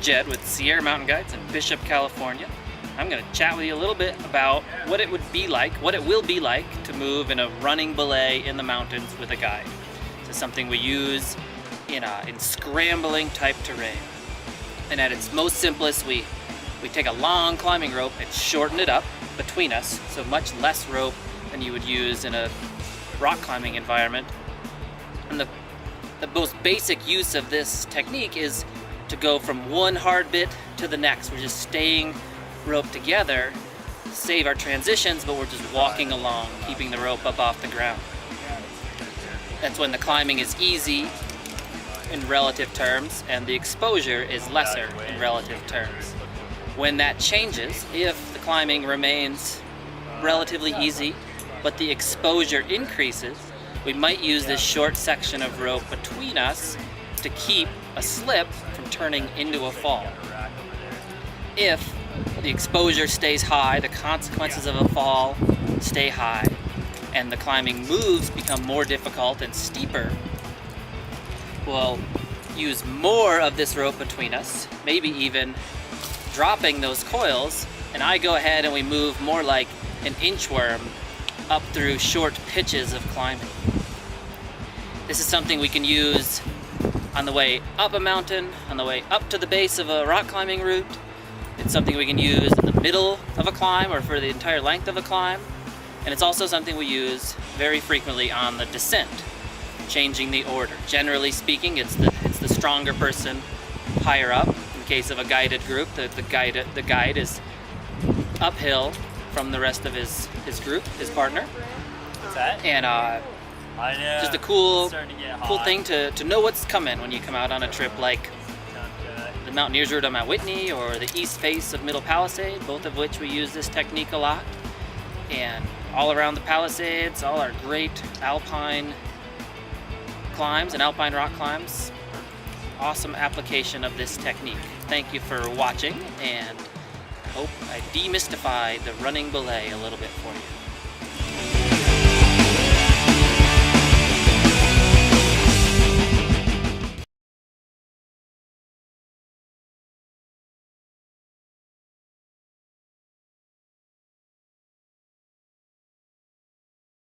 Jed with Sierra Mountain Guides in Bishop, California. I'm going to chat with you a little bit about what it would be like, what it will be like to move in a running belay in the mountains with a guide. This is something we use in scrambling type terrain. And at its most simplest, we take a long climbing rope and shorten it up between us, so much less rope than you would use in a rock climbing environment. And the most basic use of this technique is to go from one hard bit to the next. We're just staying rope together, save our transitions, but we're just walking along, keeping the rope up off the ground. That's when the climbing is easy in relative terms and the exposure is lesser in relative terms. When that changes, if the climbing remains relatively easy but the exposure increases, we might use this short section of rope between us to keep a slip from turning into a fall. If the exposure stays high, the consequences of a fall stay high, and the climbing moves become more difficult and steeper, we'll use more of this rope between us, maybe even dropping those coils, and I go ahead and we move more like an inchworm up through short pitches of climbing. This is something we can use on the way up a mountain, on the way up to the base of a rock climbing route. It's something we can use in the middle of a climb or for the entire length of a climb. And it's also something we use very frequently on the descent, changing the order. Generally speaking, it's the stronger person higher up. In case of a guided group, the guide is uphill from the rest of his group, his partner. What's that? And just a cool thing to know what's coming when you come out on a trip like the Mountaineers route on Mount Whitney or the east face of Middle Palisade, both of which we use this technique a lot. And all around the Palisades, all our great alpine climbs and alpine rock climbs, awesome application of this technique. Thank you for watching, and I hope I demystified the running belay a little bit for you.